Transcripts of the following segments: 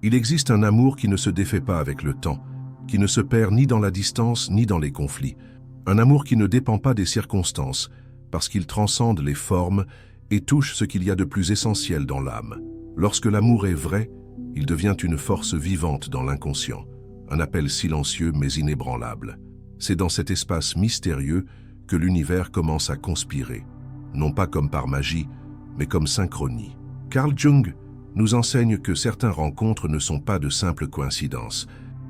Il existe un amour qui ne se défait pas avec le temps, qui ne se perd ni dans la distance ni dans les conflits. Un amour qui ne dépend pas des circonstances, parce qu'il transcende les formes et touche ce qu'il y a de plus essentiel dans l'âme. Lorsque l'amour est vrai, il devient une force vivante dans l'inconscient, un appel silencieux mais inébranlable. C'est dans cet espace mystérieux que l'univers commence à conspirer, non pas comme par magie, mais comme synchronie. Carl Jung nous enseigne que certaines rencontres ne sont pas de simples coïncidences.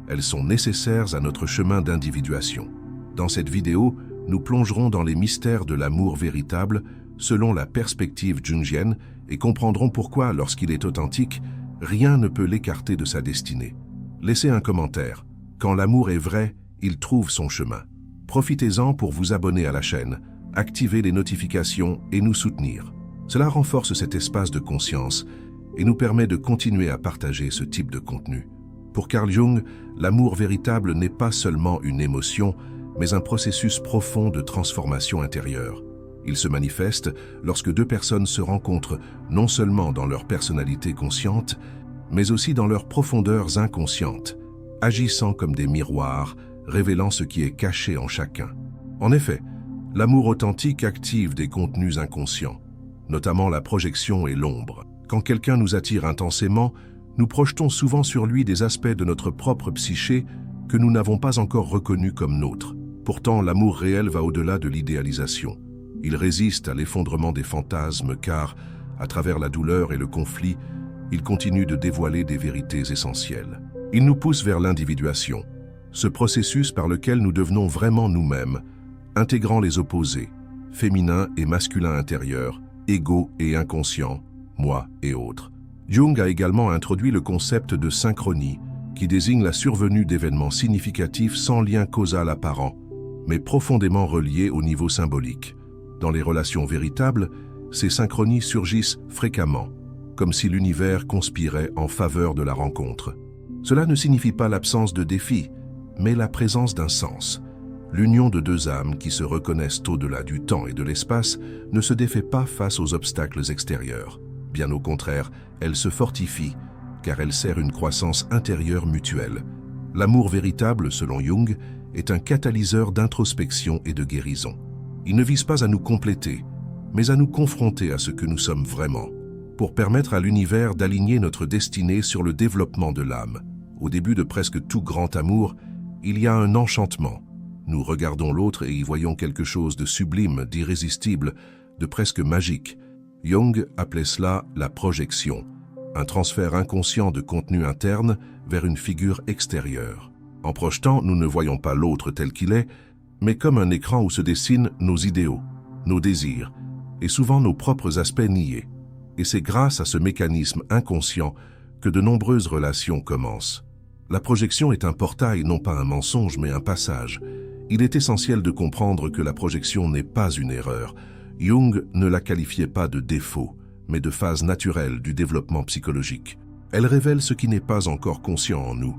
Elles sont nécessaires à notre chemin d'individuation. Dans cette vidéo, nous plongerons dans les mystères de l'amour véritable selon la perspective jungienne et comprendrons pourquoi, lorsqu'il est authentique, rien ne peut l'écarter de sa destinée. Laissez un commentaire. Quand l'amour est vrai, il trouve son chemin. Profitez-en pour vous abonner à la chaîne, activer les notifications et nous soutenir. Cela renforce cet espace de conscience et nous permet de continuer à partager ce type de contenu. Pour Carl Jung, l'amour véritable n'est pas seulement une émotion, mais un processus profond de transformation intérieure. Il se manifeste lorsque deux personnes se rencontrent non seulement dans leur personnalité consciente, mais aussi dans leurs profondeurs inconscientes, agissant comme des miroirs, révélant ce qui est caché en chacun. En effet, l'amour authentique active des contenus inconscients, notamment la projection et l'ombre. Quand quelqu'un nous attire intensément, nous projetons souvent sur lui des aspects de notre propre psyché que nous n'avons pas encore reconnus comme nôtres. Pourtant, l'amour réel va au-delà de l'idéalisation. Il résiste à l'effondrement des fantasmes car, à travers la douleur et le conflit, il continue de dévoiler des vérités essentielles. Il nous pousse vers l'individuation, ce processus par lequel nous devenons vraiment nous-mêmes, intégrant les opposés, féminins et masculins intérieurs, égaux et inconscients, moi et autres. Jung a également introduit le concept de synchronie, qui désigne la survenue d'événements significatifs sans lien causal apparent, mais profondément reliés au niveau symbolique. Dans les relations véritables, ces synchronies surgissent fréquemment, comme si l'univers conspirait en faveur de la rencontre. Cela ne signifie pas l'absence de défis, mais la présence d'un sens. L'union de deux âmes qui se reconnaissent au-delà du temps et de l'espace ne se défait pas face aux obstacles extérieurs. Bien au contraire, elle se fortifie, car elle sert une croissance intérieure mutuelle. L'amour véritable, selon Jung, est un catalyseur d'introspection et de guérison. Il ne vise pas à nous compléter, mais à nous confronter à ce que nous sommes vraiment, pour permettre à l'univers d'aligner notre destinée sur le développement de l'âme. Au début de presque tout grand amour, il y a un enchantement. Nous regardons l'autre et y voyons quelque chose de sublime, d'irrésistible, de presque magique. Jung appelait cela la projection, un transfert inconscient de contenu interne vers une figure extérieure. En projetant, nous ne voyons pas l'autre tel qu'il est, mais comme un écran où se dessinent nos idéaux, nos désirs, et souvent nos propres aspects niés. Et c'est grâce à ce mécanisme inconscient que de nombreuses relations commencent. La projection est un portail, non pas un mensonge, mais un passage. Il est essentiel de comprendre que la projection n'est pas une erreur. Jung ne la qualifiait pas de défaut, mais de phase naturelle du développement psychologique. Elle révèle ce qui n'est pas encore conscient en nous.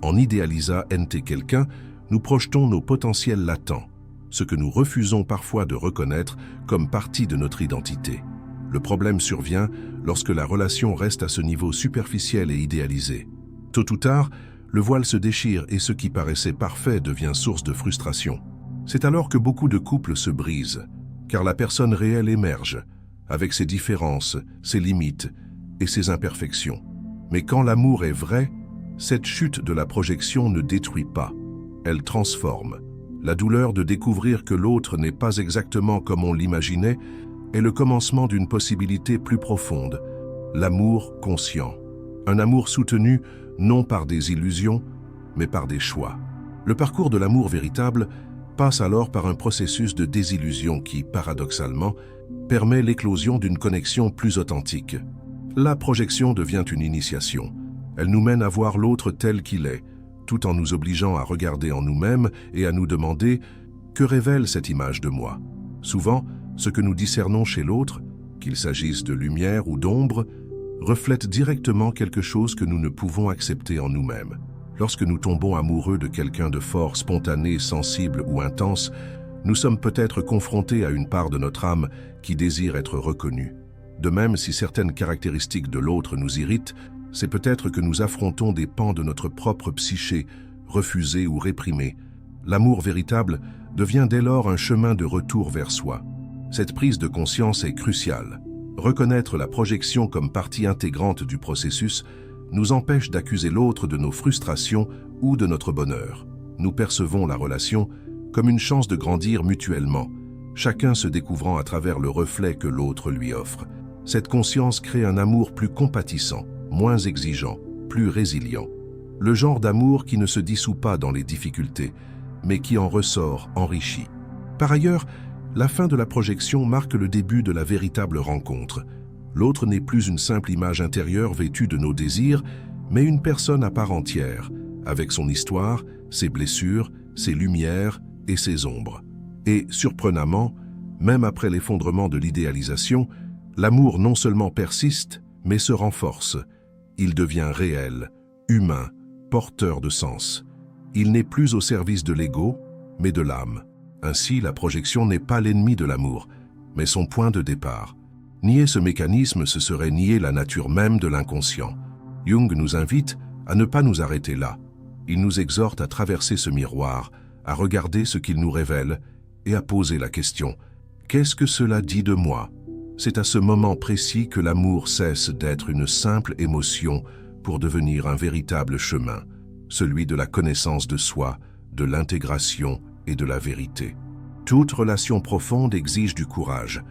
En idéalisant quelqu'un, nous projetons nos potentiels latents, ce que nous refusons parfois de reconnaître comme partie de notre identité. Le problème survient lorsque la relation reste à ce niveau superficiel et idéalisé. Tôt ou tard, le voile se déchire et ce qui paraissait parfait devient source de frustration. C'est alors que beaucoup de couples se brisent, car la personne réelle émerge, avec ses différences, ses limites et ses imperfections. Mais quand l'amour est vrai, cette chute de la projection ne détruit pas, elle transforme. La douleur de découvrir que l'autre n'est pas exactement comme on l'imaginait est le commencement d'une possibilité plus profonde, l'amour conscient. Un amour soutenu non par des illusions, mais par des choix. Le parcours de l'amour véritable passe alors par un processus de désillusion qui, paradoxalement, permet l'éclosion d'une connexion plus authentique. La projection devient une initiation. Elle nous mène à voir l'autre tel qu'il est, tout en nous obligeant à regarder en nous-mêmes et à nous demander « Que révèle cette image de moi ?» Souvent, ce que nous discernons chez l'autre, qu'il s'agisse de lumière ou d'ombre, reflète directement quelque chose que nous ne pouvons accepter en nous-mêmes. Lorsque nous tombons amoureux de quelqu'un de fort, spontané, sensible ou intense, nous sommes peut-être confrontés à une part de notre âme qui désire être reconnue. De même, si certaines caractéristiques de l'autre nous irritent, c'est peut-être que nous affrontons des pans de notre propre psyché, refusés ou réprimés. L'amour véritable devient dès lors un chemin de retour vers soi. Cette prise de conscience est cruciale. Reconnaître la projection comme partie intégrante du processus nous empêche d'accuser l'autre de nos frustrations ou de notre bonheur. Nous percevons la relation comme une chance de grandir mutuellement, chacun se découvrant à travers le reflet que l'autre lui offre. Cette conscience crée un amour plus compatissant, moins exigeant, plus résilient. Le genre d'amour qui ne se dissout pas dans les difficultés, mais qui en ressort enrichi. Par ailleurs, la fin de la projection marque le début de la véritable rencontre. L'autre n'est plus une simple image intérieure vêtue de nos désirs, mais une personne à part entière, avec son histoire, ses blessures, ses lumières et ses ombres. Et, surprenamment, même après l'effondrement de l'idéalisation, l'amour non seulement persiste, mais se renforce. Il devient réel, humain, porteur de sens. Il n'est plus au service de l'ego, mais de l'âme. Ainsi, la projection n'est pas l'ennemi de l'amour, mais son point de départ. Nier ce mécanisme, ce serait nier la nature même de l'inconscient. Jung nous invite à ne pas nous arrêter là. Il nous exhorte à traverser ce miroir, à regarder ce qu'il nous révèle et à poser la question « Qu'est-ce que cela dit de moi ?» C'est à ce moment précis que l'amour cesse d'être une simple émotion pour devenir un véritable chemin, celui de la connaissance de soi, de l'intégration et de la vérité. Toute relation profonde exige du courage,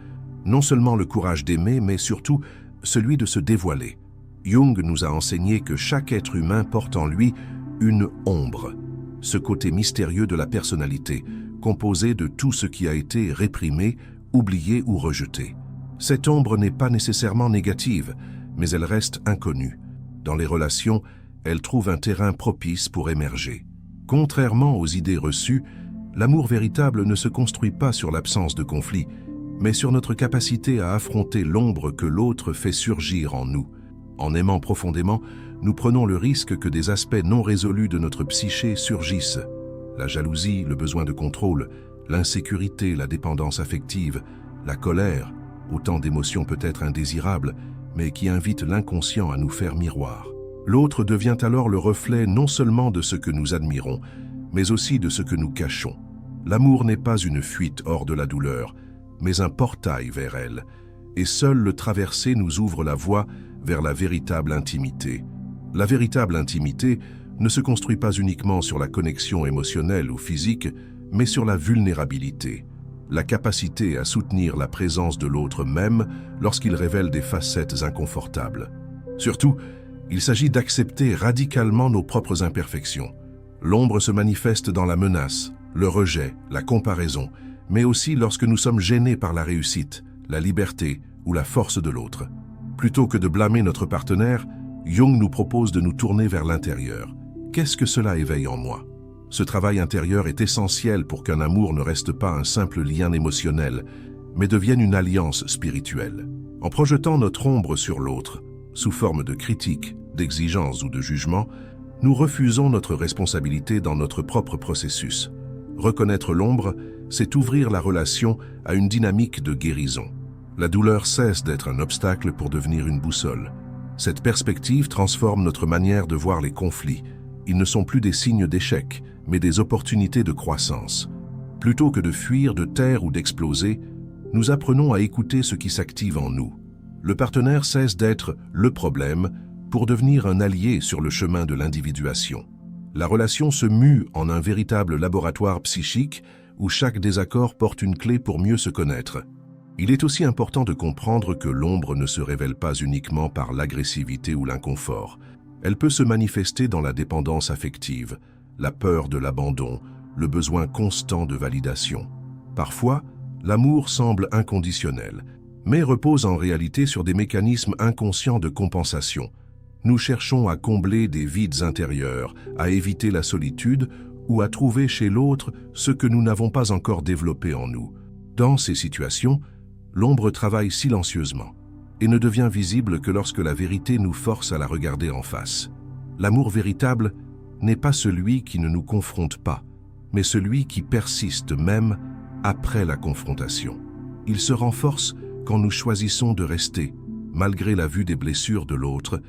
non seulement le courage d'aimer, mais surtout celui de se dévoiler. Jung nous a enseigné que chaque être humain porte en lui une ombre, ce côté mystérieux de la personnalité, composé de tout ce qui a été réprimé, oublié ou rejeté. Cette ombre n'est pas nécessairement négative, mais elle reste inconnue. Dans les relations, elle trouve un terrain propice pour émerger. Contrairement aux idées reçues, l'amour véritable ne se construit pas sur l'absence de conflit, mais sur notre capacité à affronter l'ombre que l'autre fait surgir en nous. En aimant profondément, nous prenons le risque que des aspects non résolus de notre psyché surgissent. La jalousie, le besoin de contrôle, l'insécurité, la dépendance affective, la colère, autant d'émotions peut-être indésirables, mais qui invitent l'inconscient à nous faire miroir. L'autre devient alors le reflet non seulement de ce que nous admirons, mais aussi de ce que nous cachons. L'amour n'est pas une fuite hors de la douleur, mais un portail vers elle, et seul le traverser nous ouvre la voie vers la véritable intimité. La véritable intimité ne se construit pas uniquement sur la connexion émotionnelle ou physique, mais sur la vulnérabilité, la capacité à soutenir la présence de l'autre même lorsqu'il révèle des facettes inconfortables. Surtout, il s'agit d'accepter radicalement nos propres imperfections. L'ombre se manifeste dans la menace, le rejet, la comparaison, mais aussi lorsque nous sommes gênés par la réussite, la liberté ou la force de l'autre. Plutôt que de blâmer notre partenaire, Jung nous propose de nous tourner vers l'intérieur. Qu'est-ce que cela éveille en moi? Ce travail intérieur est essentiel pour qu'un amour ne reste pas un simple lien émotionnel, mais devienne une alliance spirituelle. En projetant notre ombre sur l'autre, sous forme de critique, d'exigence ou de jugement, nous refusons notre responsabilité dans notre propre processus. Reconnaître l'ombre, c'est ouvrir la relation à une dynamique de guérison. La douleur cesse d'être un obstacle pour devenir une boussole. Cette perspective transforme notre manière de voir les conflits. Ils ne sont plus des signes d'échec, mais des opportunités de croissance. Plutôt que de fuir, de taire ou d'exploser, nous apprenons à écouter ce qui s'active en nous. Le partenaire cesse d'être le problème pour devenir un allié sur le chemin de l'individuation. La relation se mue en un véritable laboratoire psychique où chaque désaccord porte une clé pour mieux se connaître. Il est aussi important de comprendre que l'ombre ne se révèle pas uniquement par l'agressivité ou l'inconfort. Elle peut se manifester dans la dépendance affective, la peur de l'abandon, le besoin constant de validation. Parfois, l'amour semble inconditionnel, mais repose en réalité sur des mécanismes inconscients de compensation. Nous cherchons à combler des vides intérieurs, à éviter la solitude ou à trouver chez l'autre ce que nous n'avons pas encore développé en nous. Dans ces situations, l'ombre travaille silencieusement et ne devient visible que lorsque la vérité nous force à la regarder en face. L'amour véritable n'est pas celui qui ne nous confronte pas, mais celui qui persiste même après la confrontation. Il se renforce quand nous choisissons de rester, malgré la vue des blessures de l'autre,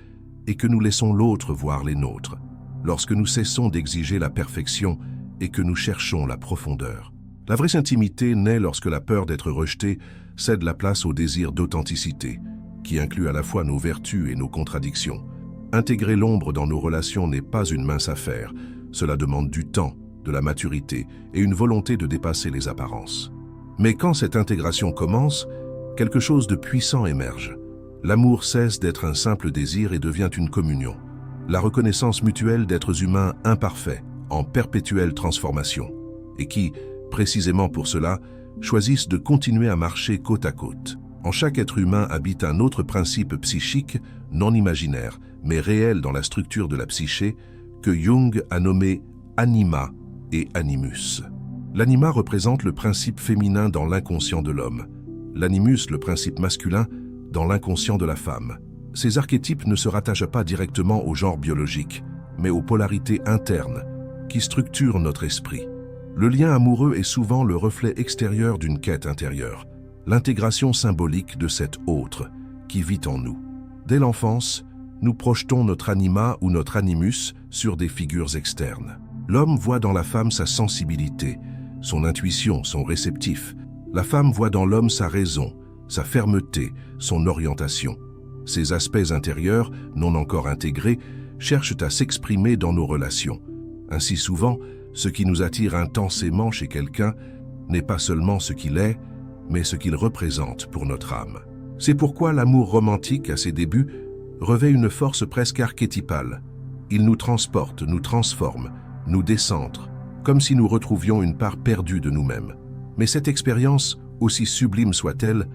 et que nous laissons l'autre voir les nôtres, lorsque nous cessons d'exiger la perfection et que nous cherchons la profondeur. La vraie intimité naît lorsque la peur d'être rejeté cède la place au désir d'authenticité, qui inclut à la fois nos vertus et nos contradictions. Intégrer l'ombre dans nos relations n'est pas une mince affaire. Cela demande du temps, de la maturité et une volonté de dépasser les apparences. Mais quand cette intégration commence, quelque chose de puissant émerge. L'amour cesse d'être un simple désir et devient une communion. La reconnaissance mutuelle d'êtres humains imparfaits, en perpétuelle transformation, et qui, précisément pour cela, choisissent de continuer à marcher côte à côte. En chaque être humain habite un autre principe psychique, non imaginaire, mais réel dans la structure de la psyché, que Jung a nommé anima et animus. L'anima représente le principe féminin dans l'inconscient de l'homme, l'animus le principe masculin dans l'inconscient de la femme. Ces archétypes ne se rattachent pas directement au genre biologique, mais aux polarités internes qui structurent notre esprit. Le lien amoureux est souvent le reflet extérieur d'une quête intérieure, l'intégration symbolique de cet autre qui vit en nous. Dès l'enfance, nous projetons notre anima ou notre animus sur des figures externes. L'homme voit dans la femme sa sensibilité, son intuition, son réceptif. La femme voit dans l'homme sa raison, sa fermeté, son orientation. Ces aspects intérieurs, non encore intégrés, cherchent à s'exprimer dans nos relations. Ainsi souvent, ce qui nous attire intensément chez quelqu'un n'est pas seulement ce qu'il est, mais ce qu'il représente pour notre âme. C'est pourquoi l'amour romantique, à ses débuts, revêt une force presque archétypale. Il nous transporte, nous transforme, nous décentre, comme si nous retrouvions une part perdue de nous-mêmes. Mais cette expérience, aussi sublime soit-elle,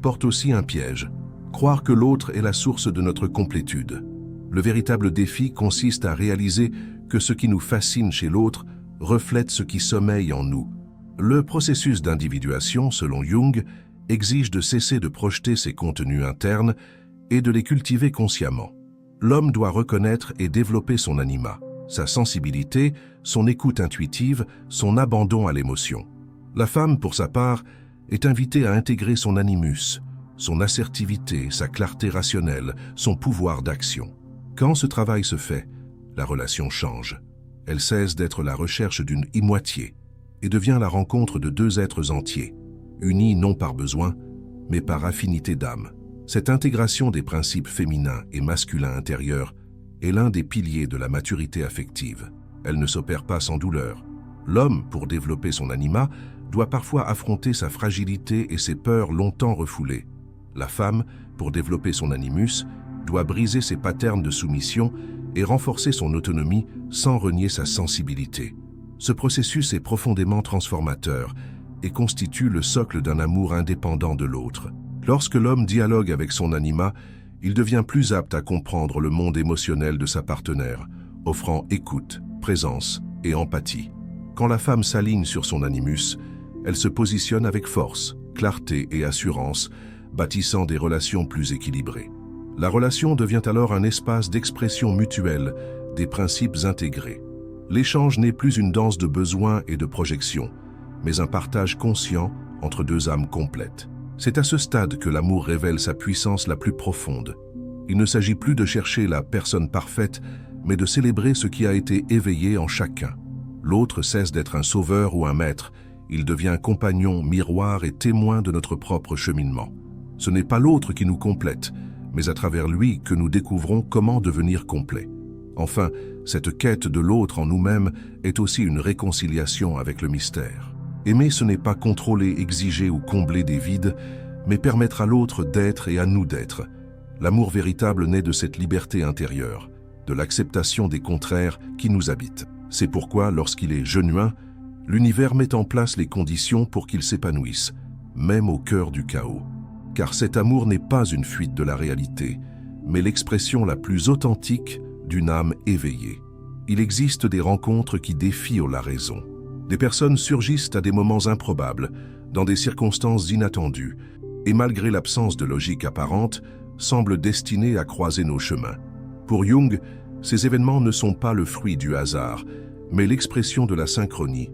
porte aussi un piège. Croire que l'autre est la source de notre complétude. Le véritable défi consiste à réaliser que ce qui nous fascine chez l'autre reflète ce qui sommeille en nous. Le processus d'individuation, selon Jung, exige de cesser de projeter ses contenus internes et de les cultiver consciemment. L'homme doit reconnaître et développer son anima, sa sensibilité, son écoute intuitive, son abandon à l'émotion. La femme, pour sa part, est invitée à intégrer son animus, son assertivité, sa clarté rationnelle, son pouvoir d'action. Quand ce travail se fait, la relation change. Elle cesse d'être la recherche d'une moitié et devient la rencontre de deux êtres entiers, unis non par besoin, mais par affinité d'âme. Cette intégration des principes féminins et masculins intérieurs est l'un des piliers de la maturité affective. Elle ne s'opère pas sans douleur. L'homme, pour développer son anima, doit parfois affronter sa fragilité et ses peurs longtemps refoulées. La femme, pour développer son animus, doit briser ses patterns de soumission et renforcer son autonomie sans renier sa sensibilité. Ce processus est profondément transformateur et constitue le socle d'un amour indépendant de l'autre. Lorsque l'homme dialogue avec son anima, il devient plus apte à comprendre le monde émotionnel de sa partenaire, offrant écoute, présence et empathie. Quand la femme s'aligne sur son animus, elle se positionne avec force, clarté et assurance, bâtissant des relations plus équilibrées. La relation devient alors un espace d'expression mutuelle des principes intégrés. L'échange n'est plus une danse de besoins et de projections, mais un partage conscient entre deux âmes complètes. C'est à ce stade que l'amour révèle sa puissance la plus profonde. Il ne s'agit plus de chercher la personne parfaite, mais de célébrer ce qui a été éveillé en chacun. L'autre cesse d'être un sauveur ou un maître, il devient compagnon, miroir et témoin de notre propre cheminement. Ce n'est pas l'autre qui nous complète, mais à travers lui que nous découvrons comment devenir complet. Enfin, cette quête de l'autre en nous-mêmes est aussi une réconciliation avec le mystère. Aimer, ce n'est pas contrôler, exiger ou combler des vides, mais permettre à l'autre d'être et à nous d'être. L'amour véritable naît de cette liberté intérieure, de l'acceptation des contraires qui nous habitent. C'est pourquoi, lorsqu'il est genuin, l'univers met en place les conditions pour qu'il s'épanouisse, même au cœur du chaos. Car cet amour n'est pas une fuite de la réalité, mais l'expression la plus authentique d'une âme éveillée. Il existe des rencontres qui défient la raison. Des personnes surgissent à des moments improbables, dans des circonstances inattendues, et malgré l'absence de logique apparente, semblent destinées à croiser nos chemins. Pour Jung, ces événements ne sont pas le fruit du hasard, mais l'expression de la synchronie,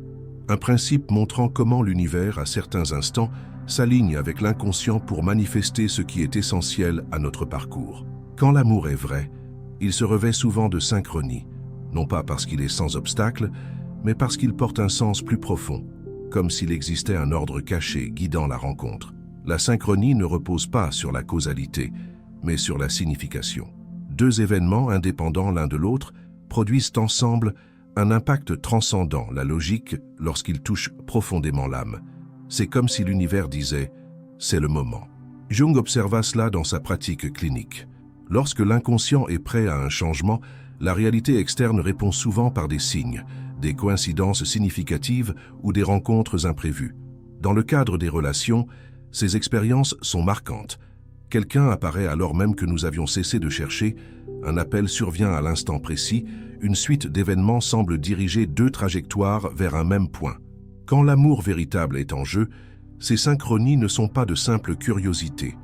un principe montrant comment l'univers, à certains instants, s'aligne avec l'inconscient pour manifester ce qui est essentiel à notre parcours. Quand l'amour est vrai, Il se revêt souvent de synchronie, non pas parce qu'il est sans obstacle, mais parce qu'il porte un sens plus profond, comme s'il existait un ordre caché guidant la rencontre. La synchronie ne repose pas sur la causalité, mais sur la signification. Deux événements indépendants l'un de l'autre produisent ensemble un impact transcendant la logique lorsqu'ils touchent profondément l'âme. C'est comme si l'univers disait « c'est le moment ». Jung observa cela dans sa pratique clinique. Lorsque l'inconscient est prêt à un changement, la réalité externe répond souvent par des signes, des coïncidences significatives ou des rencontres imprévues. Dans le cadre des relations, ces expériences sont marquantes. Quelqu'un apparaît alors même que nous avions cessé de chercher, un appel survient à l'instant précis, une suite d'événements semble diriger deux trajectoires vers un même point. Quand l'amour véritable est en jeu, ces synchronies ne sont pas de simples curiosités,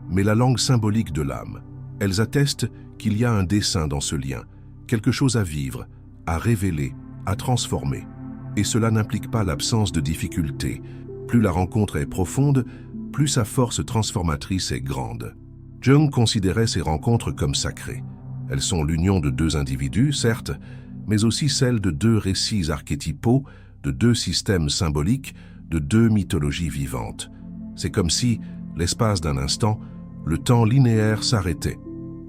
mais la langue symbolique de l'âme. Elles attestent qu'il y a un dessein dans ce lien, quelque chose à vivre, à révéler, à transformer. Et cela n'implique pas l'absence de difficultés. Plus la rencontre est profonde, plus sa force transformatrice est grande. Jung considérait ces rencontres comme sacrées. Elles sont l'union de deux individus, certes, mais aussi celle de deux récits archétypaux, de deux systèmes symboliques, de deux mythologies vivantes. C'est comme si, l'espace d'un instant, le temps linéaire s'arrêtait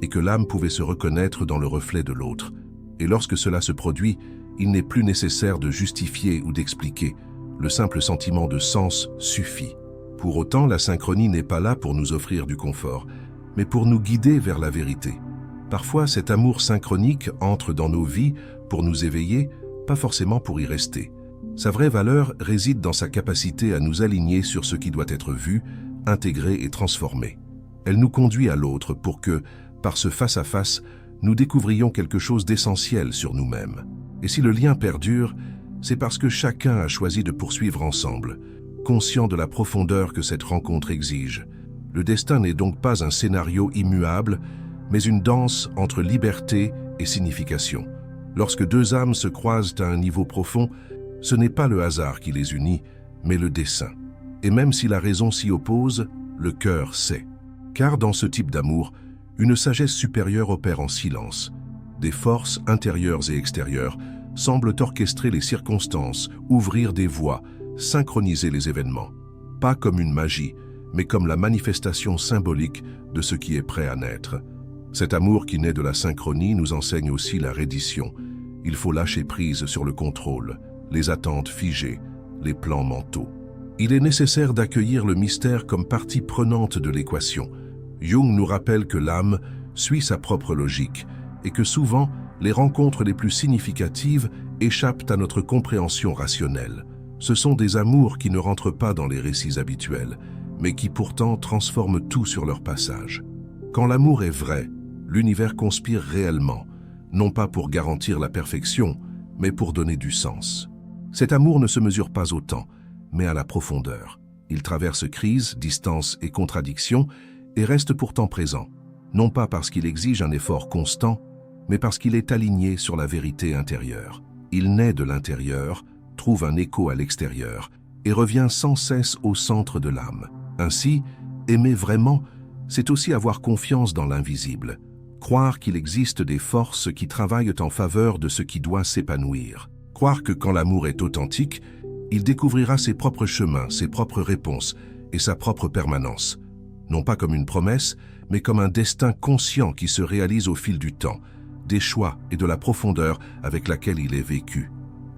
et que l'âme pouvait se reconnaître dans le reflet de l'autre. Et lorsque cela se produit, il n'est plus nécessaire de justifier ou d'expliquer. Le simple sentiment de sens suffit. Pour autant, la synchronie n'est pas là pour nous offrir du confort, mais pour nous guider vers la vérité. Parfois, cet amour synchronique entre dans nos vies pour nous éveiller, pas forcément pour y rester. Sa vraie valeur réside dans sa capacité à nous aligner sur ce qui doit être vu, intégré et transformé. Elle nous conduit à l'autre pour que, par ce face-à-face, nous découvrions quelque chose d'essentiel sur nous-mêmes. Et si le lien perdure, c'est parce que chacun a choisi de poursuivre ensemble, conscient de la profondeur que cette rencontre exige. Le destin n'est donc pas un scénario immuable, mais une danse entre liberté et signification. Lorsque deux âmes se croisent à un niveau profond, ce n'est pas le hasard qui les unit, mais le dessein. Et même si la raison s'y oppose, le cœur sait. Car dans ce type d'amour, une sagesse supérieure opère en silence. Des forces intérieures et extérieures semblent orchestrer les circonstances, ouvrir des voies, synchroniser les événements. Pas comme une magie, mais comme la manifestation symbolique de ce qui est prêt à naître. Cet amour qui naît de la synchronie nous enseigne aussi la reddition. Il faut lâcher prise sur le contrôle, les attentes figées, les plans mentaux. Il est nécessaire d'accueillir le mystère comme partie prenante de l'équation. Jung nous rappelle que l'âme suit sa propre logique et que souvent, les rencontres les plus significatives échappent à notre compréhension rationnelle. Ce sont des amours qui ne rentrent pas dans les récits habituels, mais qui pourtant transforment tout sur leur passage. Quand l'amour est vrai, l'univers conspire réellement, non pas pour garantir la perfection, mais pour donner du sens. Cet amour ne se mesure pas au temps, mais à la profondeur. Il traverse crises, distances et contradictions et reste pourtant présent, non pas parce qu'il exige un effort constant, mais parce qu'il est aligné sur la vérité intérieure. Il naît de l'intérieur, trouve un écho à l'extérieur et revient sans cesse au centre de l'âme. Ainsi, aimer vraiment, c'est aussi avoir confiance dans l'invisible, croire qu'il existe des forces qui travaillent en faveur de ce qui doit s'épanouir, croire que quand l'amour est authentique, il découvrira ses propres chemins, ses propres réponses et sa propre permanence, non pas comme une promesse, mais comme un destin conscient qui se réalise au fil du temps, des choix et de la profondeur avec laquelle il est vécu.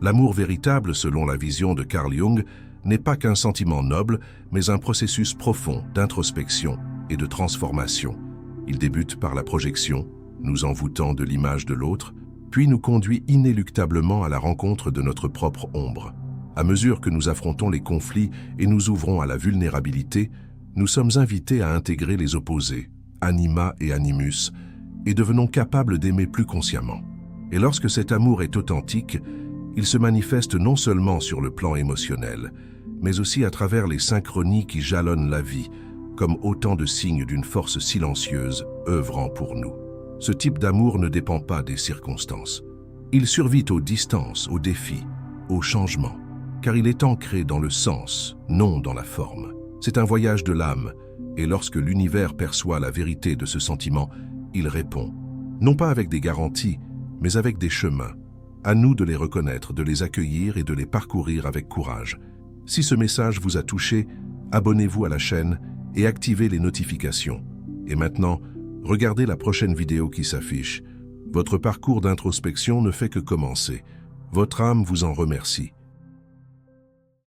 L'amour véritable, selon la vision de Carl Jung, n'est pas qu'un sentiment noble, mais un processus profond d'introspection et de transformation. Il débute par la projection, nous envoûtant de l'image de l'autre, puis nous conduit inéluctablement à la rencontre de notre propre ombre. À mesure que nous affrontons les conflits et nous ouvrons à la vulnérabilité, nous sommes invités à intégrer les opposés, anima et animus, et devenons capables d'aimer plus consciemment. Et lorsque cet amour est authentique, il se manifeste non seulement sur le plan émotionnel, mais aussi à travers les synchronies qui jalonnent la vie, comme autant de signes d'une force silencieuse œuvrant pour nous. Ce type d'amour ne dépend pas des circonstances. Il survit aux distances, aux défis, aux changements, car il est ancré dans le sens, non dans la forme. C'est un voyage de l'âme, et lorsque l'univers perçoit la vérité de ce sentiment, il répond. non pas avec des garanties, mais avec des chemins. À nous de les reconnaître, de les accueillir et de les parcourir avec courage. Si ce message vous a touché, abonnez-vous à la chaîne et activez les notifications. Et maintenant, regardez la prochaine vidéo qui s'affiche. Votre parcours d'introspection ne fait que commencer. Votre âme vous en remercie.